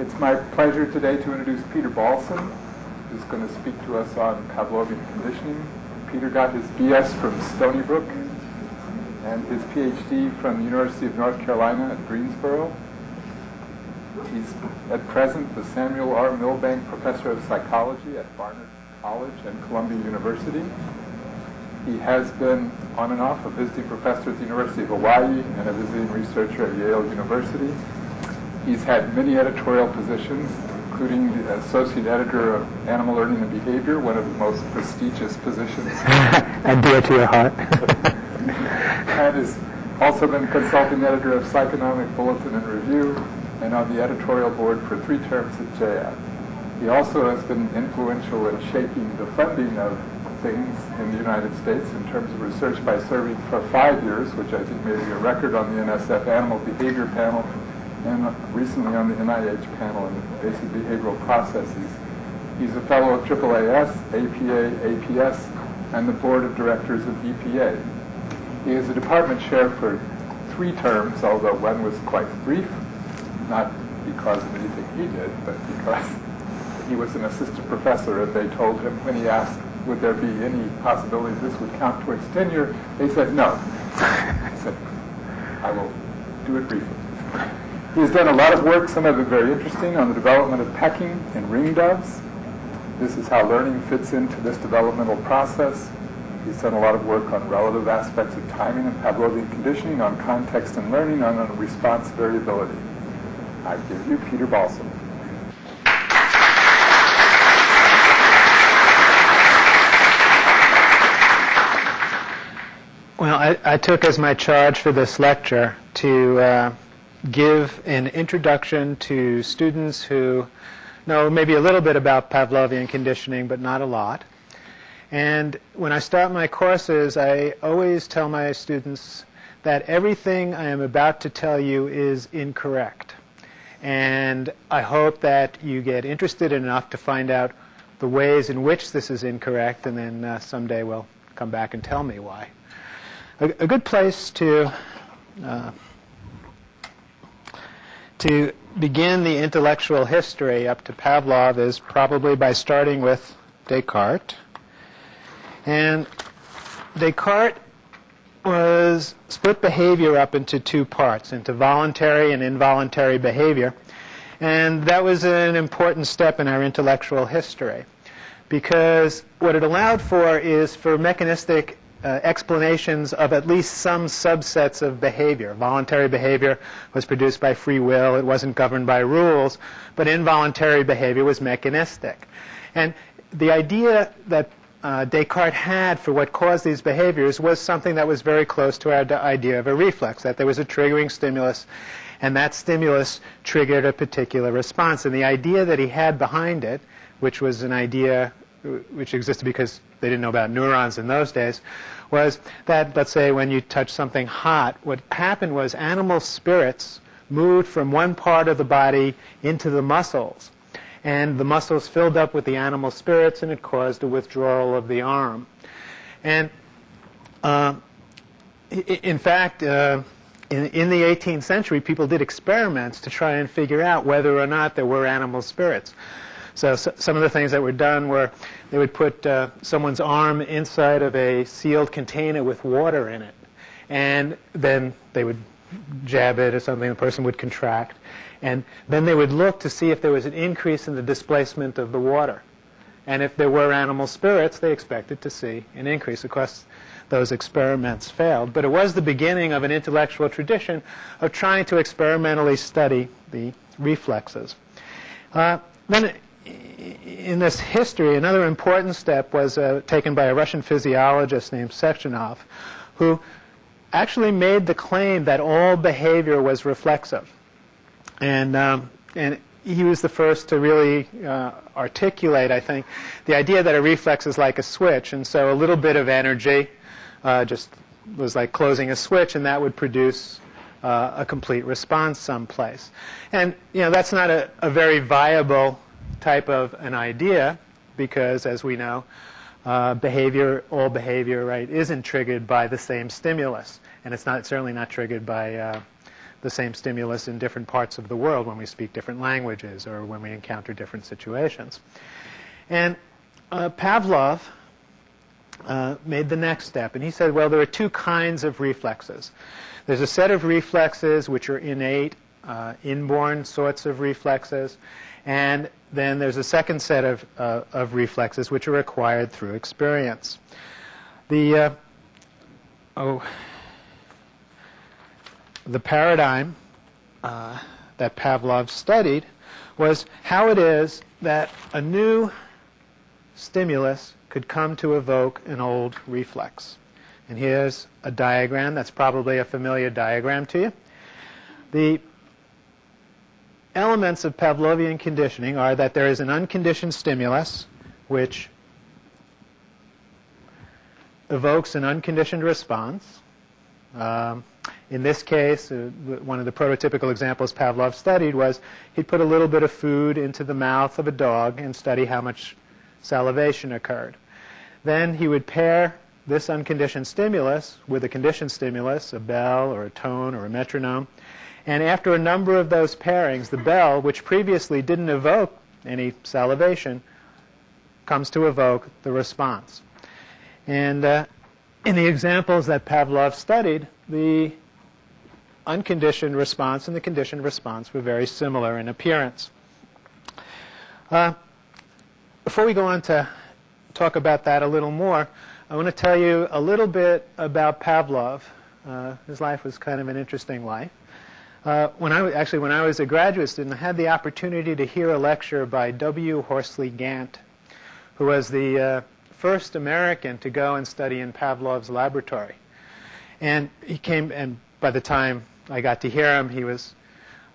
It's my pleasure today to introduce Peter Balsam, who's going to speak to us on Pavlovian conditioning. Peter got his BS from Stony Brook and his PhD from the University of North Carolina at Greensboro. He's at present the Samuel R. Milbank Professor of Psychology at Barnard College and Columbia University. He has been on and off a visiting professor at the University of Hawaii and a visiting researcher at Yale University. He's had many editorial positions, including the associate editor of Animal Learning and Behavior, one of the most prestigious positions. And dear to your heart. And has also been consulting editor of Psychonomic Bulletin and Review, and on the editorial board for 3 terms at JAD. He also has been influential in shaping the funding of things in the United States in terms of research by serving for 5 years, which I think may be a record on the NSF Animal Behavior Panel, and recently on the NIH panel in basic behavioral processes. He's a fellow of AAAS, APA, APS, and the board of directors of EPA. He is a department chair for 3 terms, although one was quite brief, not because of anything he did, but because he was an assistant professor, and they told him when he asked, would there be any possibility this would count towards tenure, they said no. He said, I will do it briefly. He has done a lot of work, some of it very interesting, on the development of pecking and ringdoves. This is how learning fits into this developmental process. He's done a lot of work on relative aspects of timing and Pavlovian conditioning, on context and learning, and on response variability. I give you Peter Balsam. Well, I took as my charge for this lecture to give an introduction to students who know maybe a little bit about Pavlovian conditioning, but not a lot. And when I start my courses, I always tell my students that everything I am about to tell you is incorrect. And I hope that you get interested enough to find out the ways in which this is incorrect, and then someday we'll come back and tell me why. A good place to begin the intellectual history up to Pavlov is probably by starting with Descartes. And Descartes was split behavior up into 2 parts, into voluntary and involuntary behavior. And that was an important step in our intellectual history, because what it allowed for is for mechanistic explanations of at least some subsets of behavior. Voluntary behavior was produced by free will. It wasn't governed by rules. But involuntary behavior was mechanistic. And the idea that Descartes had for what caused these behaviors was something that was very close to our idea of a reflex, that there was a triggering stimulus, and that stimulus triggered a particular response. And the idea that he had behind it, which was an idea which existed because they didn't know about neurons in those days, was that, let's say, when you touch something hot, what happened was animal spirits moved from one part of the body into the muscles. And the muscles filled up with the animal spirits, and it caused a withdrawal of the arm. And in fact, in the 18th century, people did experiments to try and figure out whether or not there were animal spirits. So some of the things that were done were they would put someone's arm inside of a sealed container with water in it. And then they would jab it or something, the person would contract. And then they would look to see if there was an increase in the displacement of the water. And if there were animal spirits, they expected to see an increase. Of course, those experiments failed. But it was the beginning of an intellectual tradition of trying to experimentally study the reflexes. Then in this history, another important step was taken by a Russian physiologist named Sechenov, who actually made the claim that all behavior was reflexive. And he was the first to really articulate, I think, the idea that a reflex is like a switch. And so a little bit of energy just was like closing a switch, and that would produce a complete response someplace. And that's not a very viable type of an idea, because, as we know, all behavior, right, isn't triggered by the same stimulus, and it's certainly not triggered by the same stimulus in different parts of the world when we speak different languages or when we encounter different situations. And Pavlov made the next step, and he said, well, there are two kinds of reflexes. There's a set of reflexes which are innate, inborn sorts of reflexes, and then there's a second set of reflexes which are acquired through experience. The paradigm that Pavlov studied was how it is that a new stimulus could come to evoke an old reflex. And here's a diagram that's probably a familiar diagram to you. The elements of Pavlovian conditioning are that there is an unconditioned stimulus which evokes an unconditioned response. In this case, one of the prototypical examples Pavlov studied was he'd put a little bit of food into the mouth of a dog and study how much salivation occurred. Then he would pair this unconditioned stimulus with a conditioned stimulus, a bell or a tone or a metronome. And after a number of those pairings, the bell, which previously didn't evoke any salivation, comes to evoke the response. And in the examples that Pavlov studied, the unconditioned response and the conditioned response were very similar in appearance. Before we go on to talk about that a little more, I want to tell you a little bit about Pavlov. His life was kind of an interesting life. When I was a graduate student, I had the opportunity to hear a lecture by W. Horsley Gant, who was the first American to go and study in Pavlov's laboratory. And he came, and by the time I got to hear him, he was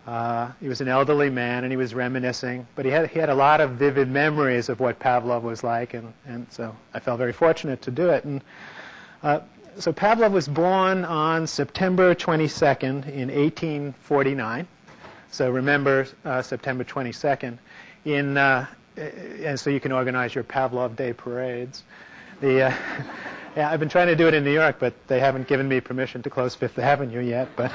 an elderly man, and he was reminiscing. But he had a lot of vivid memories of what Pavlov was like, and so I felt very fortunate to do it. And so Pavlov was born on September 22nd in 1849. So remember September 22nd. And so you can organize your Pavlov Day parades. Yeah, I've been trying to do it in New York, but they haven't given me permission to close Fifth Avenue yet, but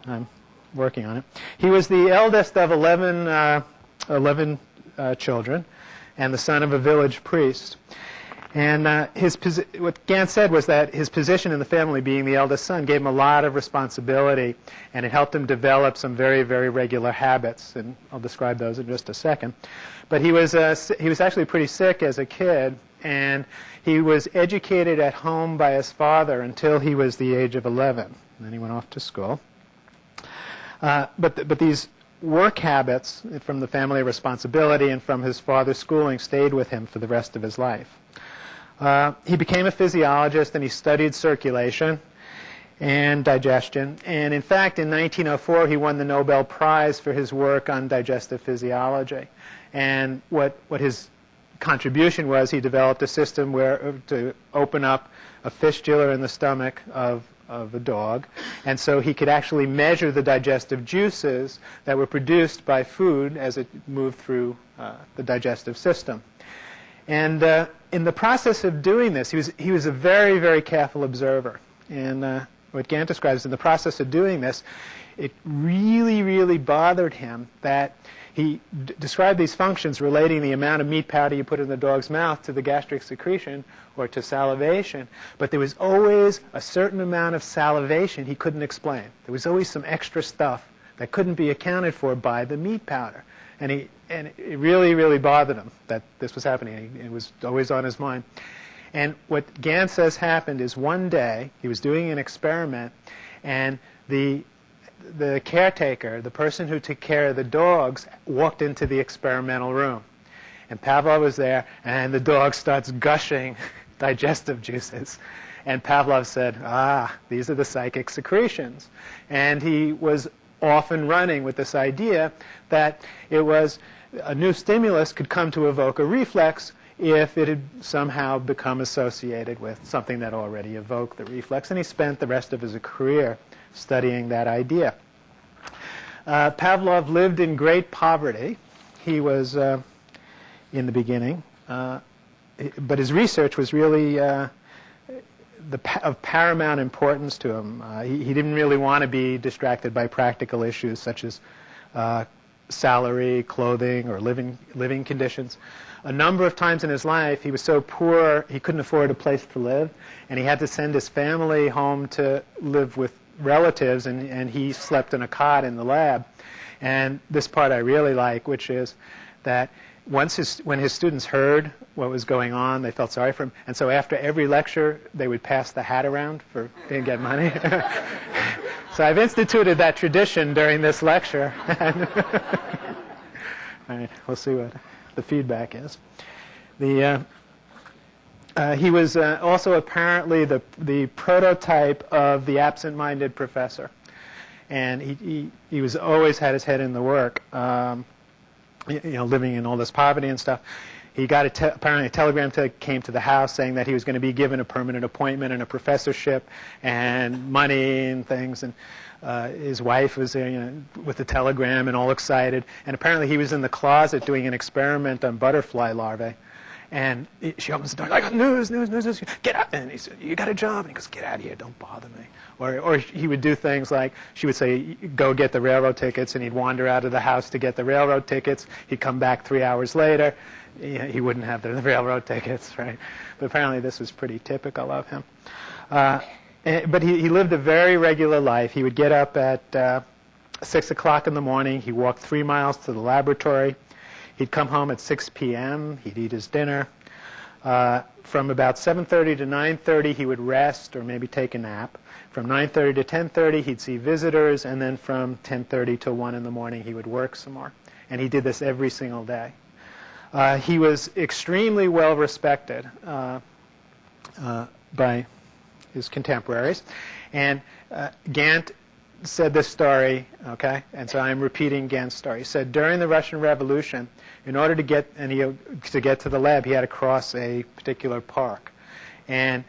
I'm working on it. He was the eldest of 11 children and the son of a village priest. And what Gant said was that his position in the family, being the eldest son, gave him a lot of responsibility, and it helped him develop some very, very regular habits. And I'll describe those in just a second. But he was actually pretty sick as a kid, and he was educated at home by his father until he was the age of 11. And then he went off to school. But these work habits from the family responsibility and from his father's schooling stayed with him for the rest of his life. He became a physiologist, and he studied circulation and digestion. And in fact, in 1904, he won the Nobel Prize for his work on digestive physiology. And what his contribution was, he developed a system to open up a fistula in the stomach of a dog, and so he could actually measure the digestive juices that were produced by food as it moved through the digestive system. And in the process of doing this, he was a very, very careful observer. And what Gant describes, in the process of doing this, it really, really bothered him that he described these functions relating the amount of meat powder you put in the dog's mouth to the gastric secretion or to salivation, but there was always a certain amount of salivation he couldn't explain. There was always some extra stuff that couldn't be accounted for by the meat powder. And it really, really bothered him that this was happening. It was always on his mind. And what Gant says happened is one day he was doing an experiment, and the caretaker, the person who took care of the dogs, walked into the experimental room. And Pavlov was there, and the dog starts gushing digestive juices. And Pavlov said, these are the psychic secretions. And he was off and running with this idea that it was a new stimulus could come to evoke a reflex if it had somehow become associated with something that already evoked the reflex. And he spent the rest of his career studying that idea. Pavlov lived in great poverty. He was, in the beginning, but his research was really, of paramount importance to him. He didn't really want to be distracted by practical issues such as salary, clothing, or living conditions. A number of times in his life, he was so poor he couldn't afford a place to live, and he had to send his family home to live with relatives, and he slept in a cot in the lab. And this part I really like, which is that when his students heard what was going on, they felt sorry for him. And so after every lecture, they would pass the hat around and get money. So I've instituted that tradition during this lecture. All right, we'll see what the feedback is. He was also apparently the prototype of the absent-minded professor. And he was always had his head in the work. Living in all this poverty and stuff. He got apparently a telegram came to the house saying that he was going to be given a permanent appointment and a professorship and money and things. And his wife was there, with the telegram and all excited. And apparently he was in the closet doing an experiment on butterfly larvae. And she opens the door, I got news, get out. And he said, you got a job? And he goes, get out of here, don't bother me. Or he would do things like, she would say, go get the railroad tickets, and he'd wander out of the house to get the railroad tickets. He'd come back 3 hours later. He wouldn't have the railroad tickets, right? But apparently this was pretty typical of him. But he lived a very regular life. He would get up at 6 o'clock in the morning. He'd walk 3 miles to the laboratory. He'd come home at 6 p.m. He'd eat his dinner. From about 7:30 to 9:30, he would rest or maybe take a nap. From 9:30 to 10:30, he'd see visitors, and then from 10:30 to 1 in the morning, he would work some more. And he did this every single day. He was extremely well respected by his contemporaries. And Gantt said this story, okay? And so I'm repeating Gantt's story. He said during the Russian Revolution, in order to get to the lab, he had to cross a particular park. And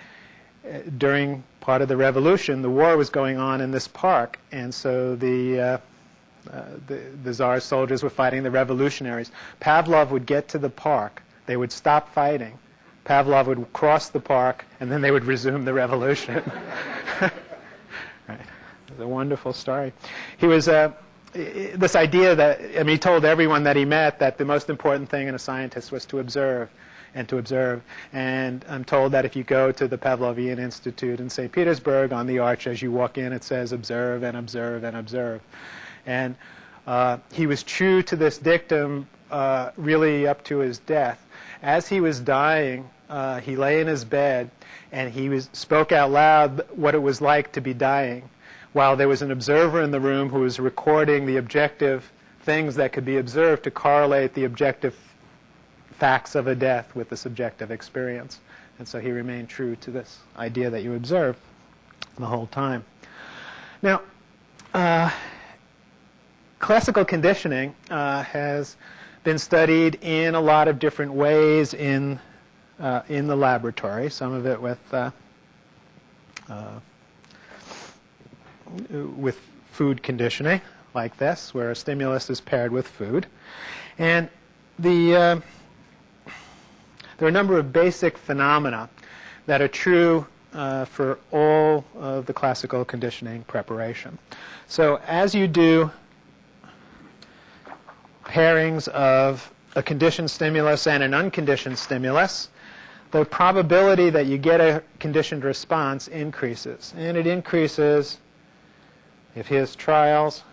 during part of the revolution, the war was going on in this park, and so the Tsar's soldiers were fighting the revolutionaries. Pavlov would get to the park. They would stop fighting. Pavlov would cross the park, and then they would resume the revolution. Right. It was a wonderful story. He was this idea that, he told everyone that he met that the most important thing in a scientist was to observe and to observe. And I'm told that if you go to the Pavlovian Institute in St. Petersburg, on the arch as you walk in, it says observe and observe and observe. And he was true to this dictum really up to his death. As he was dying, he lay in his bed and he spoke out loud what it was like to be dying, while there was an observer in the room who was recording the objective things that could be observed to correlate the objective facts of a death with the subjective experience. And so he remained true to this idea that you observe the whole time. Now, classical conditioning has been studied in a lot of different ways in the laboratory, some of it with food conditioning, like this, where a stimulus is paired with food. And there are a number of basic phenomena that are true for all of the classical conditioning preparation. So as you do pairings of a conditioned stimulus and an unconditioned stimulus, the probability that you get a conditioned response increases. And it increases if his trials,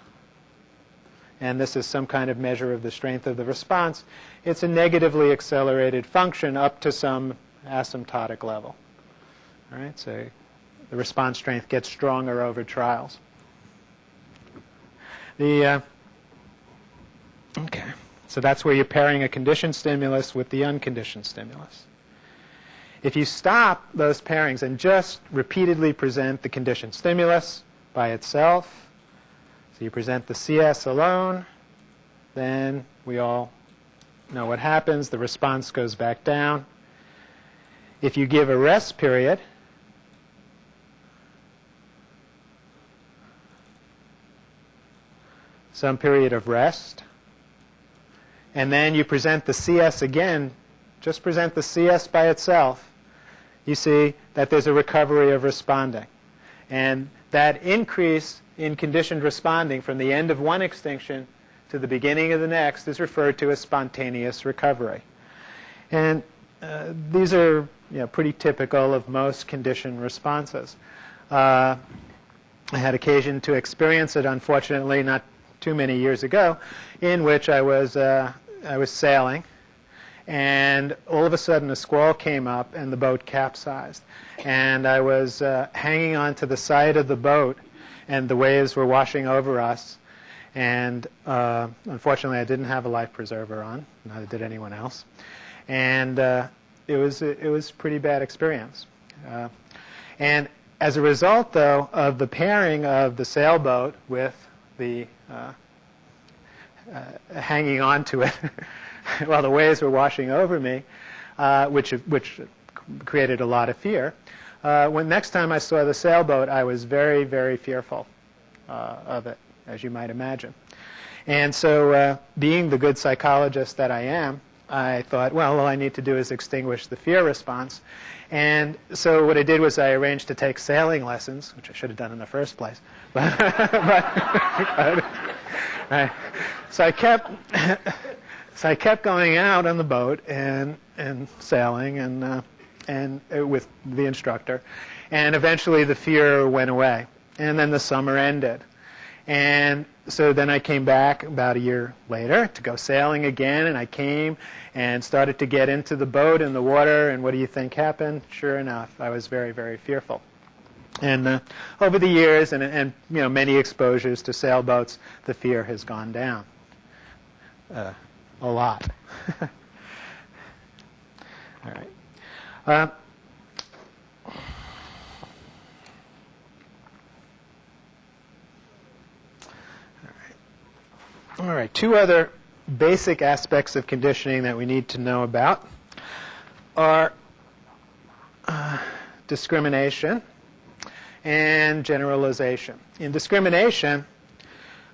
and this is some kind of measure of the strength of the response, it's a negatively accelerated function up to some asymptotic level. All right, so the response strength gets stronger over trials. Okay, so that's where you're pairing a conditioned stimulus with the unconditioned stimulus. If you stop those pairings and just repeatedly present the conditioned stimulus by itself, so you present the CS alone, then we all know what happens. The response goes back down. If you give a rest period, some period of rest, and then you present the CS again, just present the CS by itself, you see that there's a recovery of responding. And that increase in conditioned responding from the end of one extinction to the beginning of the next is referred to as spontaneous recovery. And these are pretty typical of most conditioned responses. I had occasion to experience it, unfortunately, not too many years ago, in which I was sailing, and all of a sudden a squall came up and the boat capsized. And I was hanging onto the side of the boat, and the waves were washing over us. And unfortunately, I didn't have a life preserver on, neither did anyone else. And it was a pretty bad experience. And as a result, though, of the pairing of the sailboat with the hanging on to it while the waves were washing over me, which created a lot of fear, when next time I saw the sailboat, I was very, very fearful of it, as you might imagine. And so being the good psychologist that I am, I thought, well, all I need to do is extinguish the fear response. And so what I did was I arranged to take sailing lessons, which I should have done in the first place. So I kept going out on the boat and sailing and with the instructor. And eventually the fear went away. And then the summer ended. And so then I came back about a year later to go sailing again, and I came and started to get into the boat in the water, and what do you think happened? Sure enough, I was very, very fearful. And over the years and many exposures to sailboats, the fear has gone down a lot. All right. All right, two other basic aspects of conditioning that we need to know about are discrimination and generalization. In discrimination,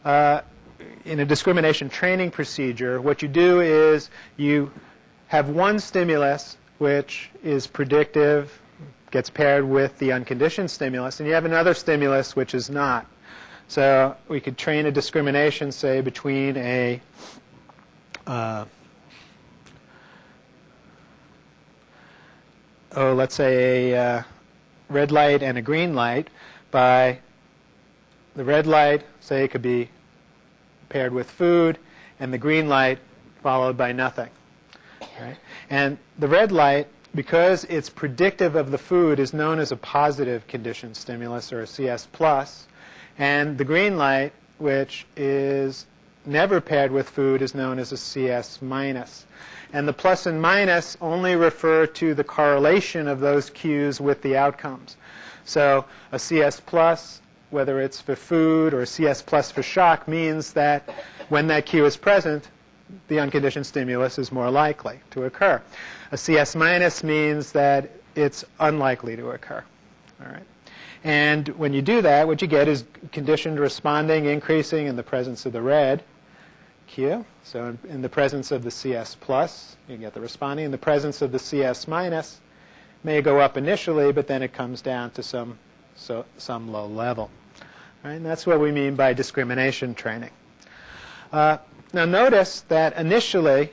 in a discrimination training procedure, what you do is you have one stimulus which is predictive, gets paired with the unconditioned stimulus, and you have another stimulus which is not. So we could train a discrimination, say, between a let's say a red light and a green light by the red light, say it could be paired with food, and the green light followed by nothing. Right? And the red light, because it's predictive of the food, is known as a positive conditioned stimulus, or a CS+. And the green light, which is never paired with food, is known as a CS-. And the plus and minus only refer to the correlation of those cues with the outcomes. So a CS+, whether it's for food or CS+ for shock, means that when that cue is present, the unconditioned stimulus is more likely to occur. A CS- means that it's unlikely to occur. All right. And when you do that, what you get is conditioned responding increasing in the presence of the red cue. So in the presence of the CS+, you get the responding. In the presence of the CS-, may go up initially, but then it comes down to some low level. Right? And that's what we mean by discrimination training. Now notice that initially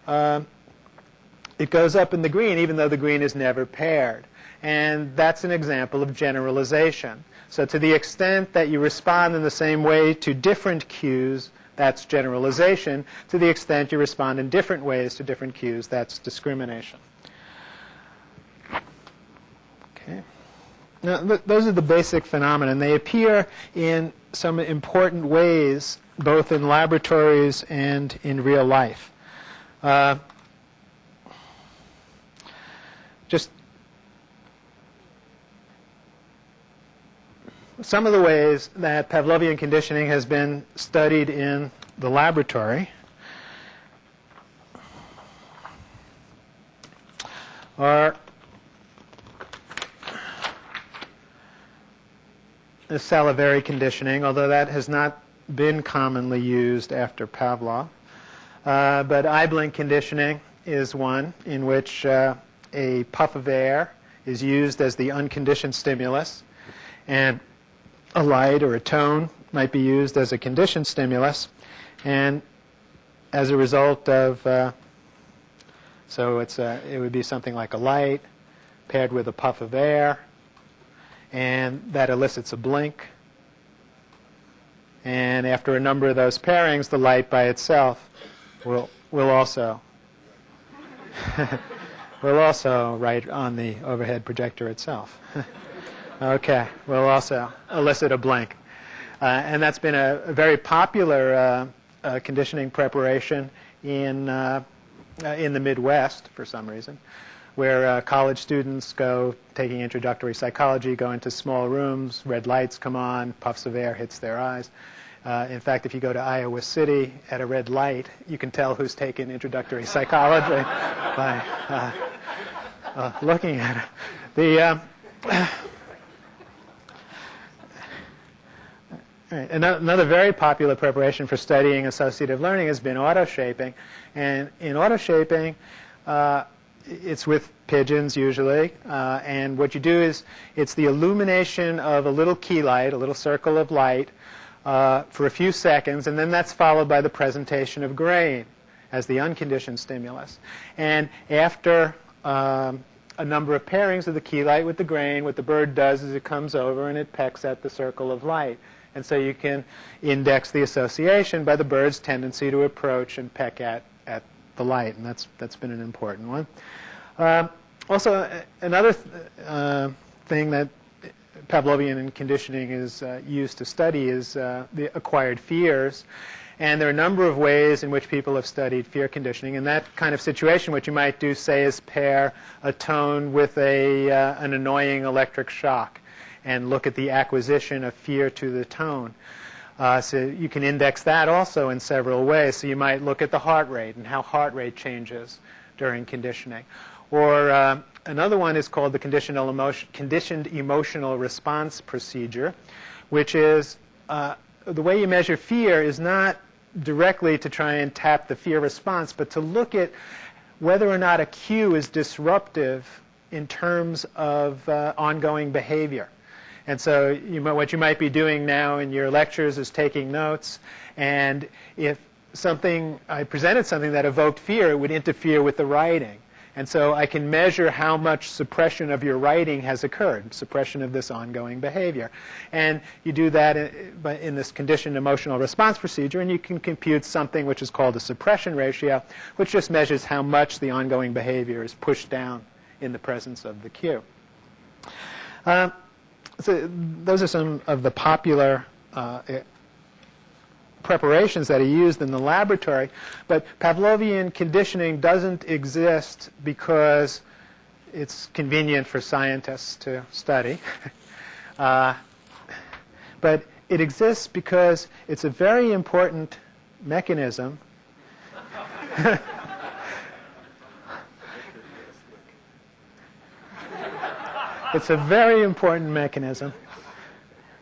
it goes up in the green, even though the green is never paired. And that's an example of generalization. So to the extent that you respond in the same way to different cues, that's generalization. To the extent you respond in different ways to different cues, that's discrimination. Okay. Now, those are the basic phenomena, and they appear in some important ways, both in laboratories and in real life. Just some of the ways that Pavlovian conditioning has been studied in the laboratory are the salivary conditioning, although that has not been commonly used after Pavlov. But eye blink conditioning is one in which a puff of air is used as the unconditioned stimulus, and a light or a tone might be used as a conditioned stimulus. And as a result of, so it would be something like a light paired with a puff of air, and that elicits a blink. And after a number of those pairings, the light by itself will also will also write on the overhead projector itself. Okay, will also elicit a blink. And that's been a very popular conditioning preparation in the Midwest for some reason, where college students go taking introductory psychology, go into small rooms, red lights come on, puffs of air hits their eyes. In fact, if you go to Iowa City at a red light, you can tell who's taken introductory psychology by looking at it. Another very popular preparation for studying associative learning has been auto-shaping. And in auto-shaping, it's with pigeons usually. And what you do is it's the illumination of a little key light, a little circle of light, for a few seconds, and then that's followed by the presentation of grain as the unconditioned stimulus. And after a number of pairings of the key light with the grain, what the bird does is it comes over and it pecks at the circle of light. And so you can index the association by the bird's tendency to approach and peck at the light, and that's been an important one. Also, another thing that Pavlovian conditioning is used to study is the acquired fears. And there are a number of ways in which people have studied fear conditioning. In that kind of situation, what you might do, say, is pair a tone with an annoying electric shock and look at the acquisition of fear to the tone. So you can index that also in several ways. So you might look at the heart rate and how heart rate changes during conditioning. Or another one is called the conditioned emotional response procedure, which is the way you measure fear is not directly to try and tap the fear response, but to look at whether or not a cue is disruptive in terms of ongoing behavior. And so what you might be doing now in your lectures is taking notes, and if I presented something that evoked fear, it would interfere with the writing. And so I can measure how much suppression of your writing has occurred, suppression of this ongoing behavior. And you do that in this conditioned emotional response procedure, and you can compute something which is called a suppression ratio, which just measures how much the ongoing behavior is pushed down in the presence of the cue. So those are some of the popular preparations that are used in the laboratory, but Pavlovian conditioning doesn't exist because it's convenient for scientists to study. But it exists because it's a very important mechanism it's a very important mechanism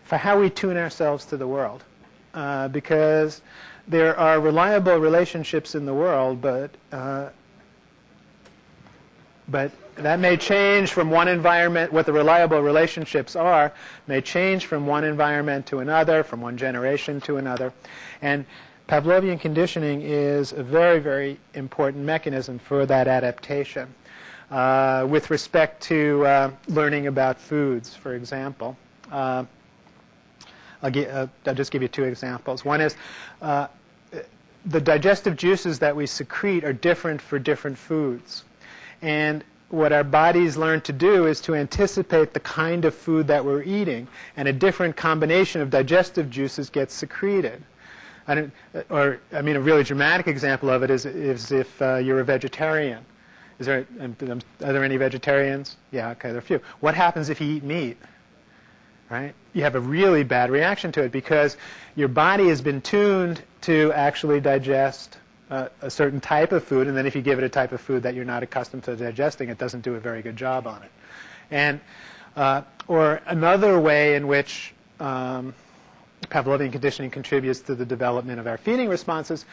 for how we tune ourselves to the world. Because there are reliable relationships in the world, but that may change from one environment. What the reliable relationships are may change from one environment to another, from one generation to another. And Pavlovian conditioning is a very, very important mechanism for that adaptation. With respect to learning about foods, for example. I'll just give you two examples. One is the digestive juices that we secrete are different for different foods. And what our bodies learn to do is to anticipate the kind of food that we're eating, and a different combination of digestive juices gets secreted. A really dramatic example of it is if you're a vegetarian. Are there any vegetarians? Yeah, okay, there are a few. What happens if you eat meat? Right? You have a really bad reaction to it because your body has been tuned to actually digest a certain type of food, and then if you give it a type of food that you're not accustomed to digesting, it doesn't do a very good job on it. And or another way in which Pavlovian conditioning contributes to the development of our feeding responses.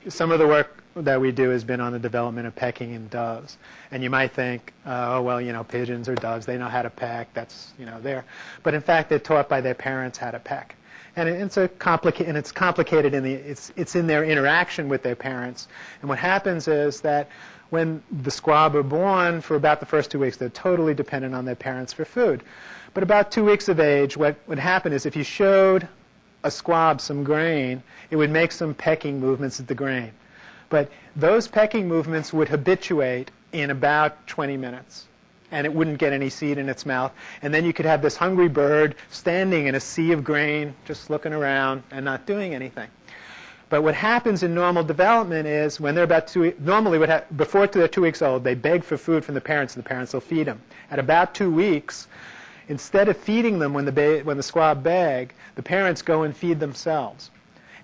Some of the work that we do has been on the development of pecking in doves. And you might think, oh, well, pigeons or doves, they know how to peck. That's, there. But in fact, they're taught by their parents how to peck. And it's complicated it's in their interaction with their parents. And what happens is that when the SQAB are born, for about the first 2 weeks, they're totally dependent on their parents for food. But about 2 weeks of age, what would happen is if you showed a SQAB some grain, it would make some pecking movements at the grain. But those pecking movements would habituate in about 20 minutes. And it wouldn't get any seed in its mouth. And then you could have this hungry bird standing in a sea of grain, just looking around and not doing anything. But what happens in normal development is when they're about before they're 2 weeks old, they beg for food from the parents, and the parents will feed them. At about 2 weeks, instead of feeding them when the SQAB beg, the parents go and feed themselves.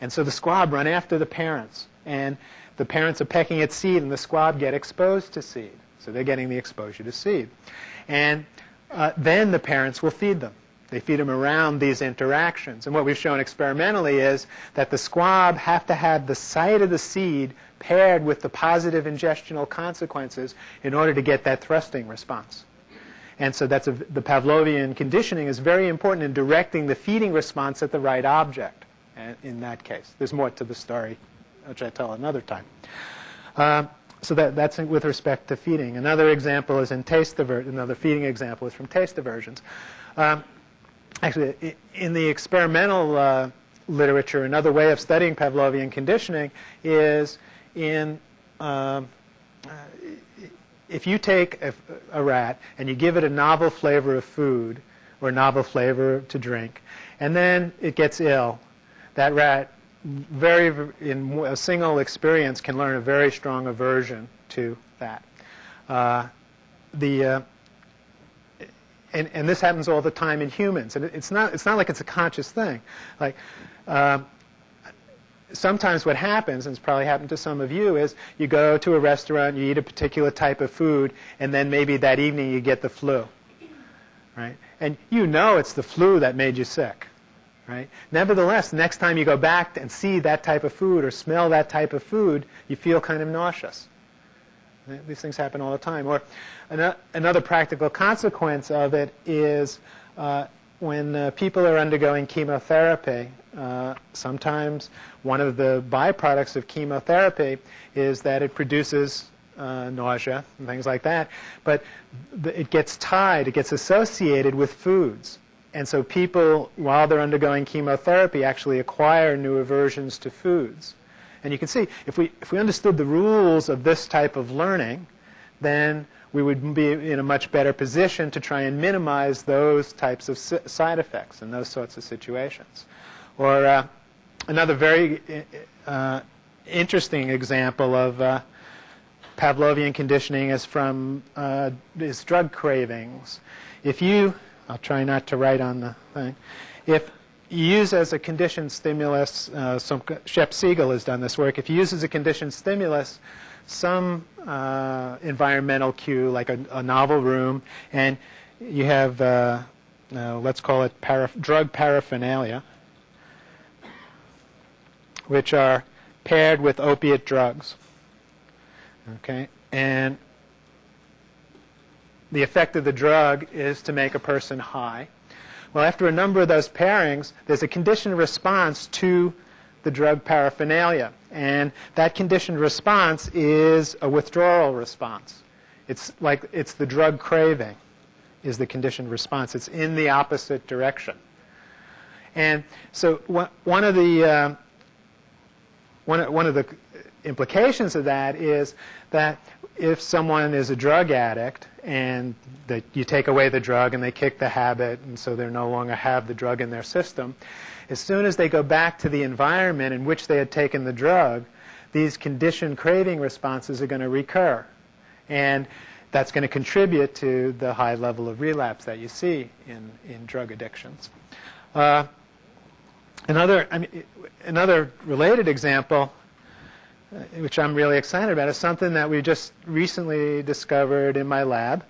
And so the SQAB run after the parents. And the parents are pecking at seed, and the SQAB get exposed to seed. So they're getting the exposure to seed. And then the parents will feed them. They feed them around these interactions. And what we've shown experimentally is that the SQAB have to have the site of the seed paired with the positive ingestional consequences in order to get that thrusting response. And so the Pavlovian conditioning is very important in directing the feeding response at the right object. And in that case, there's more to the story, which I tell another time. So that's with respect to feeding. Another example is in taste aversion. Another feeding example is from taste aversions. Actually, in the experimental literature, another way of studying Pavlovian conditioning is if you take a rat and you give it a novel flavor of food or a novel flavor to drink, and then it gets ill, that rat, in a single experience, can learn a very strong aversion to that. And this happens all the time in humans. And it's not like it's a conscious thing. Like sometimes what happens, and it's probably happened to some of you, is you go to a restaurant, you eat a particular type of food, and then maybe that evening you get the flu, right? And it's the flu that made you sick, right? Nevertheless, next time you go back and see that type of food or smell that type of food, you feel kind of nauseous. These things happen all the time. Or another practical consequence of it is when people are undergoing chemotherapy, sometimes one of the byproducts of chemotherapy is that it produces nausea and things like that. But it gets associated with foods. And so people, while they're undergoing chemotherapy, actually acquire new aversions to foods. And you can see, if we understood the rules of this type of learning, then we would be in a much better position to try and minimize those types of side effects in those sorts of situations. Or another very interesting example of Pavlovian conditioning is from drug cravings. I'll try not to write on the thing. If you use as a conditioned stimulus, Shep Siegel has done this work. If you use as a conditioned stimulus some environmental cue, like a novel room, and you have, let's call it drug paraphernalia, which are paired with opiate drugs. Okay, and the effect of the drug is to make a person high. Well, after a number of those pairings, there's a conditioned response to the drug paraphernalia. And that conditioned response is a withdrawal response. It's the drug craving is the conditioned response. It's in the opposite direction. And so one of the implications of that is that if someone is a drug addict and that you take away the drug and they kick the habit and so they no longer have the drug in their system, as soon as they go back to the environment in which they had taken the drug, these conditioned craving responses are going to recur. And that's going to contribute to the high level of relapse that you see in drug addictions. Another related example, which I'm really excited about, is something that we just recently discovered in my lab.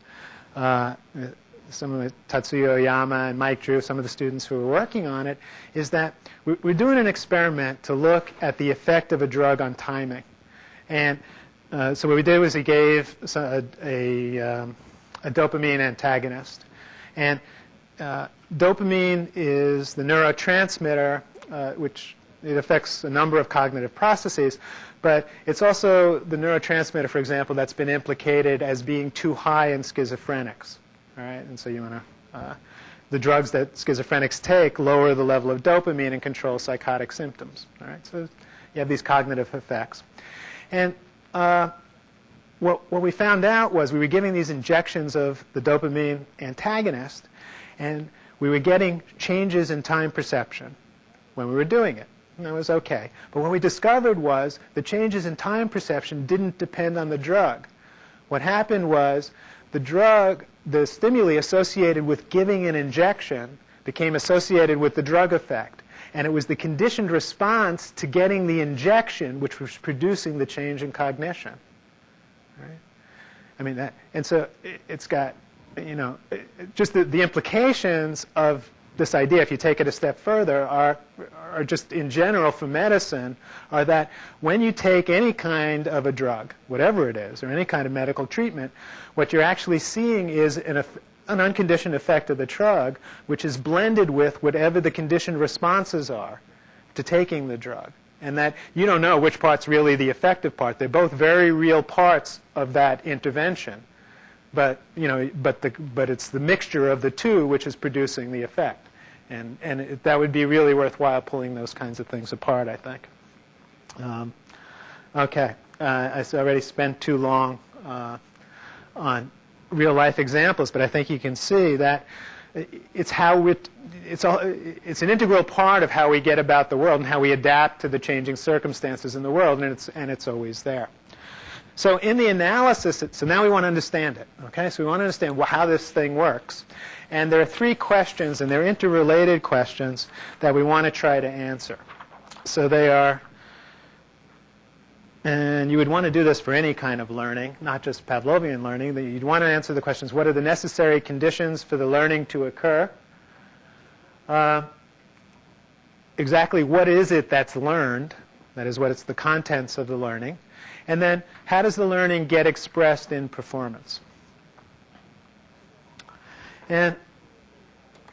some of Tatsuya Oyama and Mike Drew, some of the students who were working on it, is that we're doing an experiment to look at the effect of a drug on timing. And so what we did was we gave a dopamine antagonist. And dopamine is the neurotransmitter, which it affects a number of cognitive processes, but it's also the neurotransmitter, for example, that's been implicated as being too high in schizophrenics. All right, and so you want to, the drugs that schizophrenics take lower the level of dopamine and control psychotic symptoms. All right, so you have these cognitive effects. And what we found out was we were giving these injections of the dopamine antagonist, and we were getting changes in time perception when we were doing it. And that was okay. But what we discovered was the changes in time perception didn't depend on the drug. What happened was the drug, the stimuli associated with giving an injection became associated with the drug effect. And it was the conditioned response to getting the injection which was producing the change in cognition. Right? I mean, that, and so it's got, you know, just the implications of this idea, if you take it a step further, are just in general for medicine, are that when you take any kind of a drug, whatever it is, or any kind of medical treatment, what you're actually seeing is an unconditioned effect of the drug, which is blended with whatever the conditioned responses are to taking the drug. And that you don't know which part's really the effective part. They're both very real parts of that intervention. But, you know, but it's the mixture of the two which is producing the effect. And that would be really worthwhile pulling those kinds of things apart, I think. Okay. I already spent too long on real-life examples, but I think you can see that it's an integral part of how we get about the world and how we adapt to the changing circumstances in the world, and it's always there. So in the analysis, so now we want to understand it. Okay, so we want to understand how this thing works. And there are three questions, and they're interrelated questions that we want to try to answer. So they are, and you would want to do this for any kind of learning, not just Pavlovian learning. You'd want to answer the questions, what are the necessary conditions for the learning to occur? Exactly what is it that's learned? That is, what it's the contents of the learning. And then, how does the learning get expressed in performance? And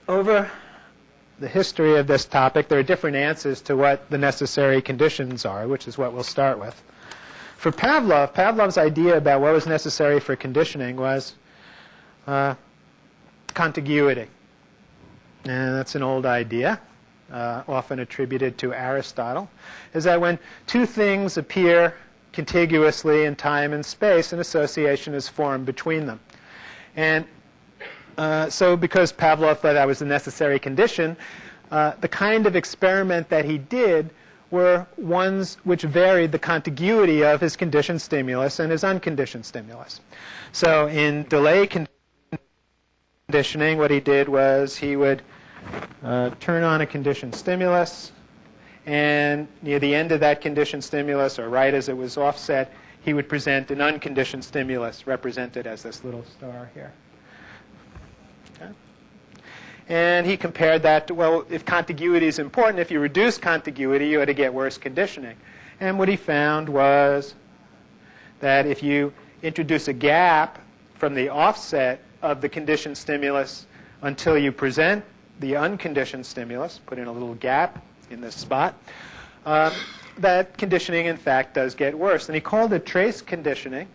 over the history of this topic, there are different answers to what the necessary conditions are, which is what we'll start with. For Pavlov, Pavlov's idea about what was necessary for conditioning was contiguity. And that's an old idea, often attributed to Aristotle, is that when two things appear contiguously in time and space, an association is formed between them. And so because Pavlov thought that was a necessary condition, the kind of experiment that he did were ones which varied the contiguity of his conditioned stimulus and his unconditioned stimulus. So in delay conditioning, what he did was he would turn on a conditioned stimulus, and near the end of that conditioned stimulus, or right as it was offset, he would present an unconditioned stimulus represented as this little star here. Okay. And he compared that to, well, if contiguity is important, if you reduce contiguity, you ought to get worse conditioning. And what he found was that if you introduce a gap from the offset of the conditioned stimulus until you present the unconditioned stimulus, put in a little gap in this spot, that conditioning, in fact, does get worse. And he called it trace conditioning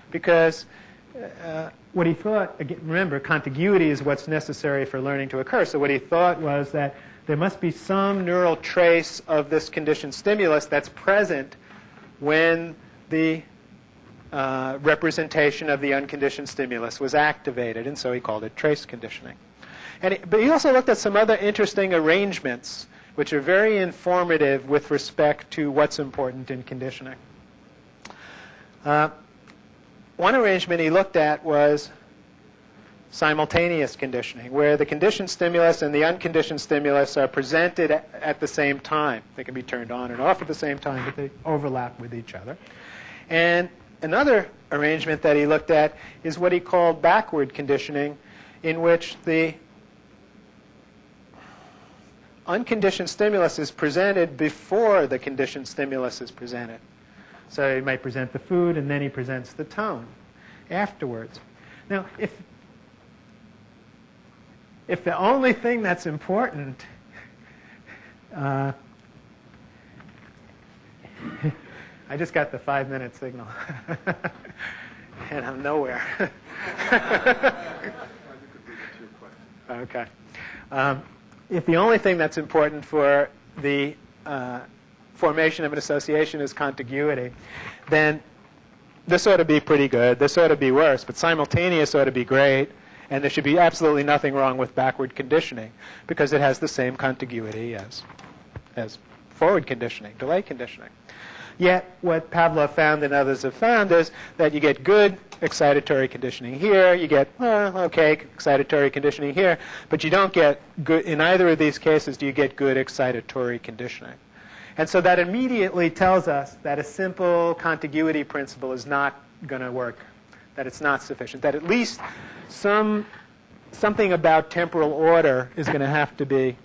because what he thought, again, remember, contiguity is what's necessary for learning to occur. So what he thought was that there must be some neural trace of this conditioned stimulus that's present when the representation of the unconditioned stimulus was activated. And so he called it trace conditioning. But he also looked at some other interesting arrangements which are very informative with respect to what's important in conditioning. One arrangement he looked at was simultaneous conditioning, where the conditioned stimulus and the unconditioned stimulus are presented at the same time. They can be turned on and off at the same time, but they overlap with each other. And another arrangement that he looked at is what he called backward conditioning, in which the unconditioned stimulus is presented before the conditioned stimulus is presented. So he might present the food, and then he presents the tone afterwards. Now, if the only thing that's important I just got the 5-minute signal, and I'm nowhere. Okay. If the only thing that's important for the formation of an association is contiguity, then this ought to be pretty good. This ought to be worse. But simultaneous ought to be great. And there should be absolutely nothing wrong with backward conditioning because it has the same contiguity as forward conditioning, delay conditioning. Yet what Pavlov found and others have found is that you get good excitatory conditioning here, you get, okay, excitatory conditioning here, but you don't get good, in either of these cases do you get good excitatory conditioning. And so that immediately tells us that a simple contiguity principle is not going to work, that it's not sufficient, that at least something about temporal order is going to have to be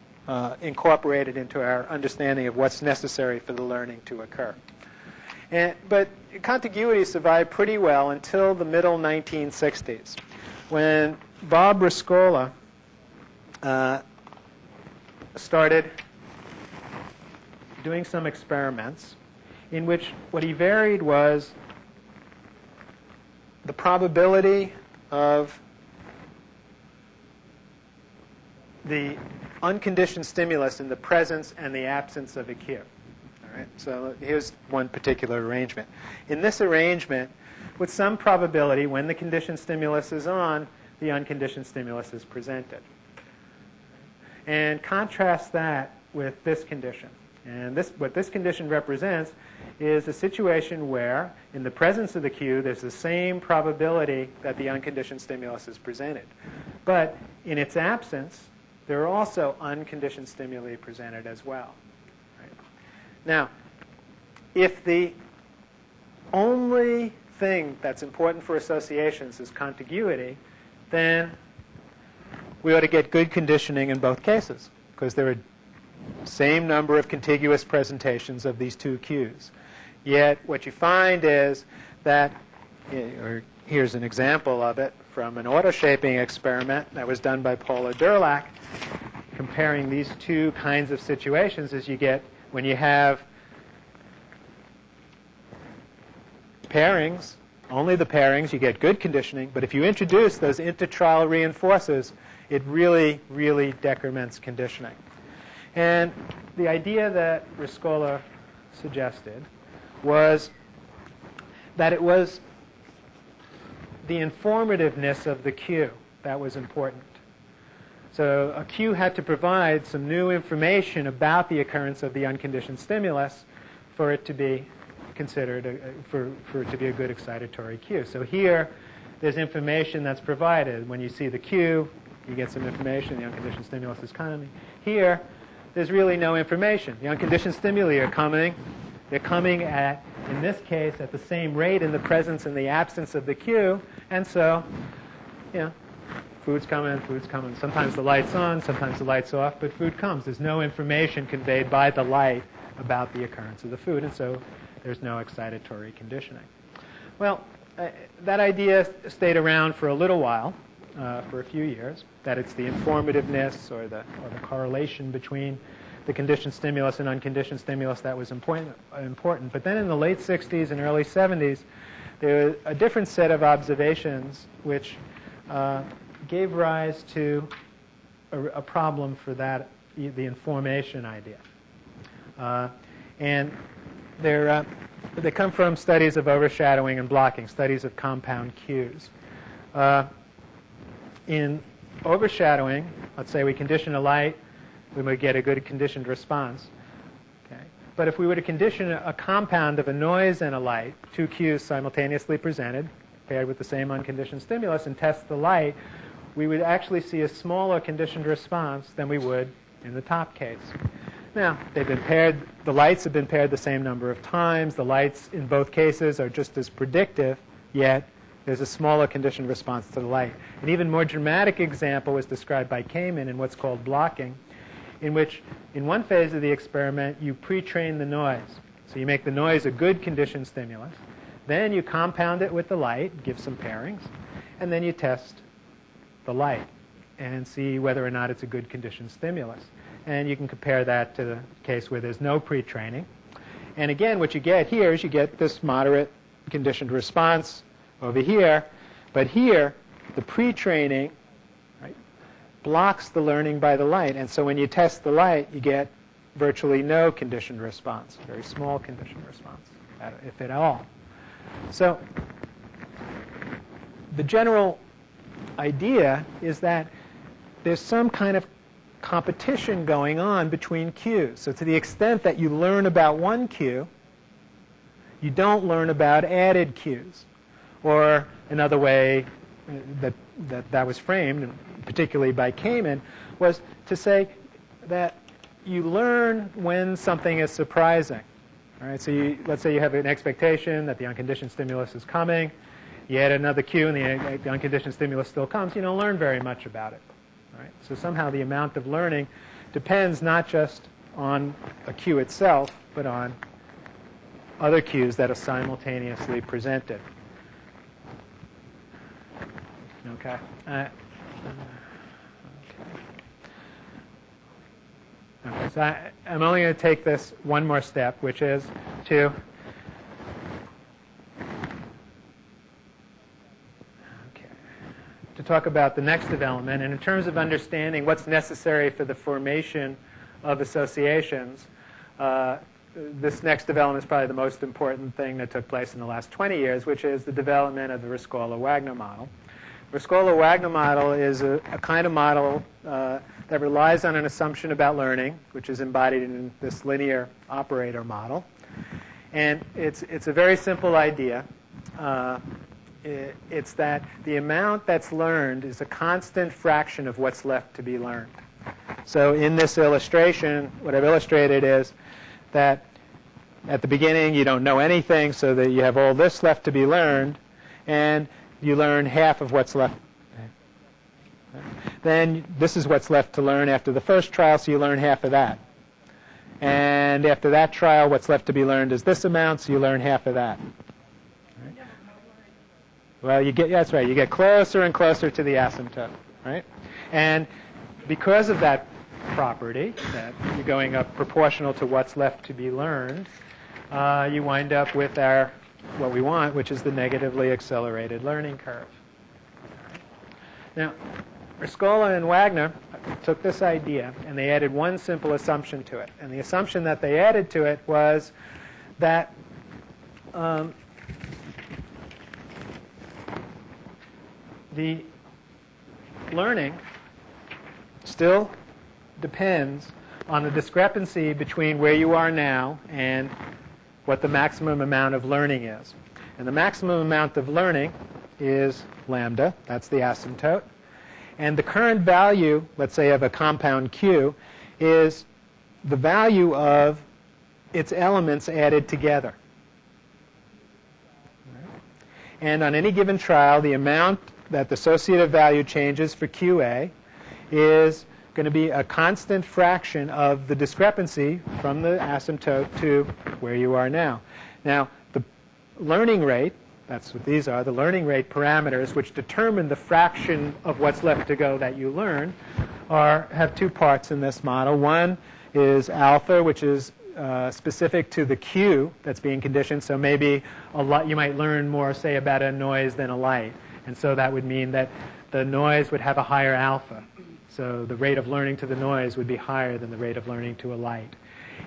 incorporated into our understanding of what's necessary for the learning to occur. But contiguity survived pretty well until the middle 1960s, when Bob Riscola started doing some experiments in which what he varied was the probability of the unconditioned stimulus in the presence and the absence of a cue. All right? So here's one particular arrangement. In this arrangement, with some probability, when the conditioned stimulus is on, the unconditioned stimulus is presented. And contrast that with this condition. And what this condition represents is a situation where, in the presence of the cue, there's the same probability that the unconditioned stimulus is presented. But in its absence, there are also unconditioned stimuli presented as well. Right? Now, if the only thing that's important for associations is contiguity, then we ought to get good conditioning in both cases, because there are same number of contiguous presentations of these two cues. Yet what you find is that, or here's an example of it from an auto-shaping experiment that was done by Paula Durlak, comparing these two kinds of situations as you get when you have pairings, only the pairings, you get good conditioning. But if you introduce those intertrial reinforcers, it really, really decrements conditioning. And the idea that Riscola suggested was that it was the informativeness of the cue that was important. So a cue had to provide some new information about the occurrence of the unconditioned stimulus for it to be considered, for it to be a good excitatory cue. So here, there's information that's provided. When you see the cue, you get some information. The unconditioned stimulus is coming. Here, there's really no information. The unconditioned stimuli are coming. They're coming at, in this case, at the same rate in the presence and the absence of the cue. And so, food's coming, food's coming. Sometimes the light's on, sometimes the light's off, but food comes. There's no information conveyed by the light about the occurrence of the food, and so there's no excitatory conditioning. Well, that idea stayed around for a little while, for a few years, that it's the informativeness or the correlation between the conditioned stimulus and unconditioned stimulus that was important. But then in the late 60s and early 70s, there was a different set of observations which gave rise to a problem for that, the information idea. And they come from studies of overshadowing and blocking, studies of compound cues. In overshadowing, let's say we condition a light, we might get a good conditioned response. Okay. But if we were to condition a compound of a noise and a light, two cues simultaneously presented, paired with the same unconditioned stimulus, and test the light, we would actually see a smaller conditioned response than we would in the top case. Now, they've been paired, the lights have been paired the same number of times. The lights in both cases are just as predictive, yet there's a smaller conditioned response to the light. An even more dramatic example was described by Kamen in what's called blocking, in which in one phase of the experiment you pre-train the noise. So you make the noise a good conditioned stimulus. Then you compound it with the light, give some pairings, and then you test the light and see whether or not it's a good conditioned stimulus. And you can compare that to the case where there's no pre-training. And again, what you get here is you get this moderate conditioned response over here. But here, the pre-training, right, blocks the learning by the light. And so when you test the light, you get virtually no conditioned response, very small conditioned response, if at all. So the general idea is that there's some kind of competition going on between cues. So to the extent that you learn about one cue, you don't learn about added cues. Or another way that was framed, particularly by Kamen, was to say that you learn when something is surprising. All right, so let's say you have an expectation that the unconditioned stimulus is coming. You add another cue and the unconditioned stimulus still comes. You don't learn very much about it. All right? So somehow the amount of learning depends not just on a cue itself, but on other cues that are simultaneously presented. Okay. Okay, so I'm only going to take this one more step, which is to talk about the next development. And in terms of understanding what's necessary for the formation of associations, this next development is probably the most important thing that took place in the last 20 years, which is the development of the Rescola-Wagner model. Rescola-Wagner model is a kind of model that relies on an assumption about learning, which is embodied in this linear operator model. And it's a very simple idea. It's that the amount that's learned is a constant fraction of what's left to be learned. So in this illustration, what I've illustrated is that at the beginning you don't know anything, so that you have all this left to be learned, and you learn half of what's left. Then this is what's left to learn after the first trial, so you learn half of that. And after that trial, what's left to be learned is this amount, so you learn half of that. Right? Well, that's right. You get closer and closer to the asymptote, right? And because of that property, that you're going up proportional to what's left to be learned, you wind up with what we want, which is the negatively accelerated learning curve. Now, Rescola and Wagner took this idea and they added one simple assumption to it. And the assumption that they added to it was that the learning still depends on the discrepancy between where you are now and what the maximum amount of learning is. And the maximum amount of learning is lambda. That's the asymptote. And the current value, let's say, of a compound Q is the value of its elements added together. And on any given trial, the amount that the associative value changes for QA is going to be a constant fraction of the discrepancy from the asymptote to where you are now. Now, the learning rate, that's what these are, the learning rate parameters, which determine the fraction of what's left to go that you learn, have two parts in this model. One is alpha, which is specific to the Q that's being conditioned. So maybe you might learn more, say, about a noise than a light. And so that would mean that the noise would have a higher alpha. So the rate of learning to the noise would be higher than the rate of learning to a light.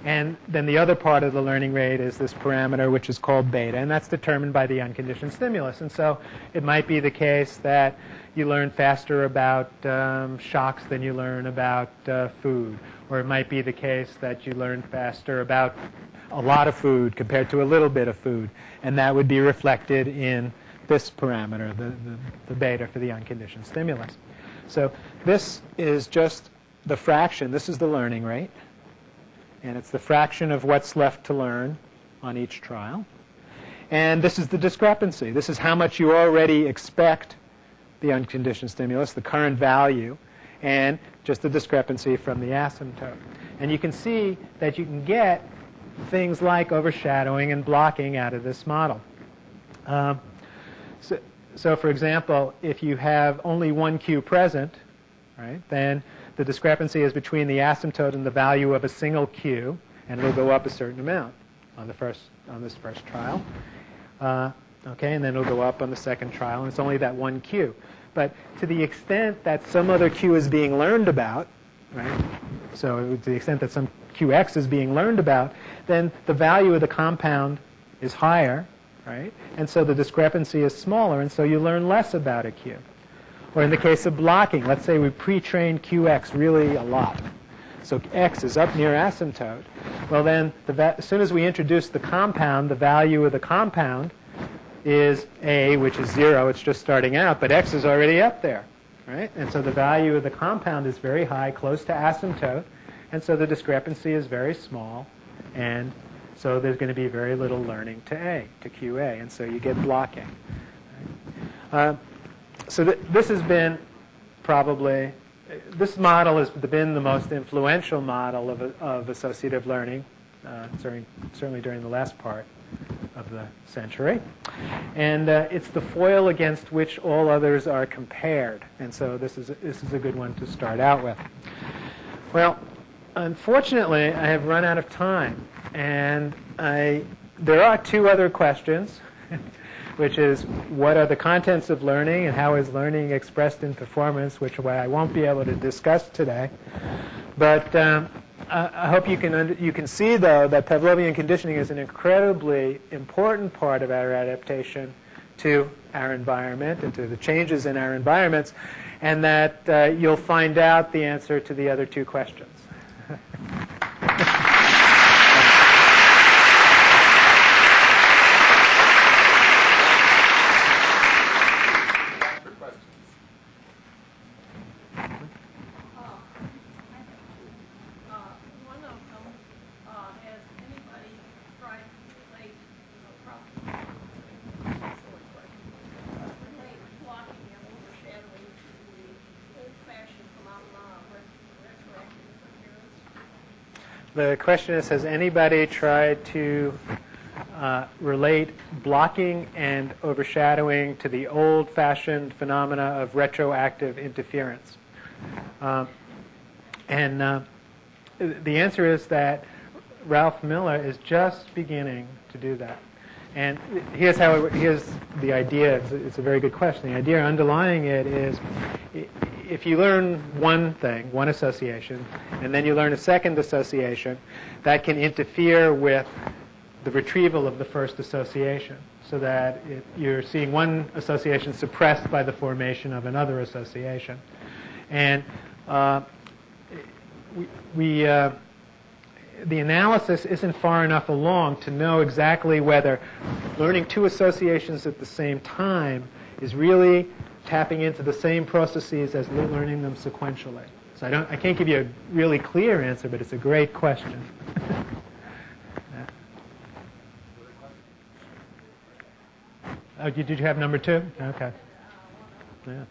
And then the other part of the learning rate is this parameter, which is called beta, and that's determined by the unconditioned stimulus. And so it might be the case that you learn faster about shocks than you learn about food. Or it might be the case that you learn faster about a lot of food compared to a little bit of food. And that would be reflected in this parameter, the beta for the unconditioned stimulus. So this is just the fraction. This is the learning rate. And it's the fraction of what's left to learn on each trial. And this is the discrepancy. This is how much you already expect the unconditioned stimulus, the current value, and just the discrepancy from the asymptote. And you can see that you can get things like overshadowing and blocking out of this model. So for example, if you have only one Q present, right, then the discrepancy is between the asymptote and the value of a single Q, and it'll go up a certain amount on this first trial. Okay, and then it'll go up on the second trial, and it's only that one Q. But to the extent that some other Q is being learned about, right, so to the extent that some QX is being learned about, then the value of the compound is higher, right? And so the discrepancy is smaller, and so you learn less about a Q. Or in the case of blocking, let's say we pre-trained QX really a lot. So X is up near asymptote. Well, then as soon as we introduce the compound, the value of the compound is A, which is 0. It's just starting out, but X is already up there, right? And so the value of the compound is very high, close to asymptote, and so the discrepancy is very small, and so there's going to be very little learning to A, to QA, and so you get blocking. Right? So this has been probably, this model has been the most influential model of associative learning, certainly during the last part of the century. And it's the foil against which all others are compared. And so this is a good one to start out with. Well, unfortunately, I have run out of time. And there are two other questions, which is what are the contents of learning and how is learning expressed in performance, which I won't be able to discuss today. But I hope you can see, though, that Pavlovian conditioning is an incredibly important part of our adaptation to our environment and to the changes in our environments, and that you'll find out the answer to the other two questions. The question is, has anybody tried to relate blocking and overshadowing to the old-fashioned phenomena of retroactive interference? And the answer is that Ralph Miller is just beginning to do that. And here's the idea. It's a very good question. The idea underlying it is, if you learn one thing, one association, and then you learn a second association, that can interfere with the retrieval of the first association, so that you're seeing one association suppressed by the formation of another association. And the analysis isn't far enough along to know exactly whether learning two associations at the same time is really tapping into the same processes as learning them sequentially. So I can't give you a really clear answer, but it's a great question. Oh, did you have number two? Okay. Yeah.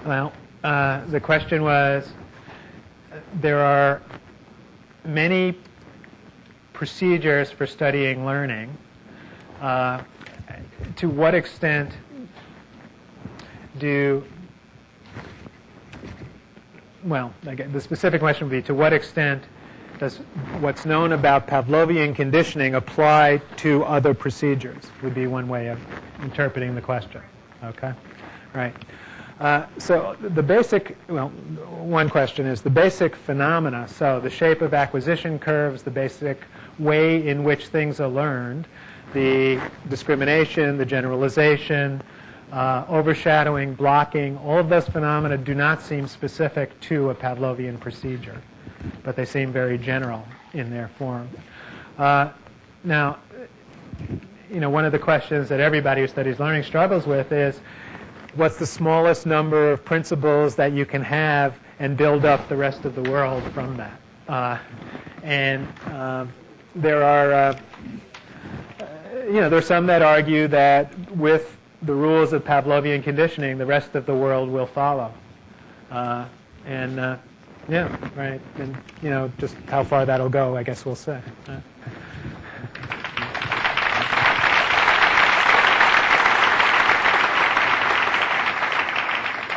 Well, the question was, there are many procedures for studying learning. To what extent the specific question would be, to what extent does what's known about Pavlovian conditioning apply to other procedures, would be one way of interpreting the question. Okay? Right. So the basic, well, one question is the basic phenomena. So the shape of acquisition curves, the basic way in which things are learned, the discrimination, the generalization, overshadowing, blocking, all of those phenomena do not seem specific to a Pavlovian procedure, but they seem very general in their form. Now, one of the questions that everybody who studies learning struggles with is, what's the smallest number of principles that you can have and build up the rest of the world from that? There are, there's some that argue that with the rules of Pavlovian conditioning, the rest of the world will follow. Yeah, right. And, just how far that'll go, I guess we'll see.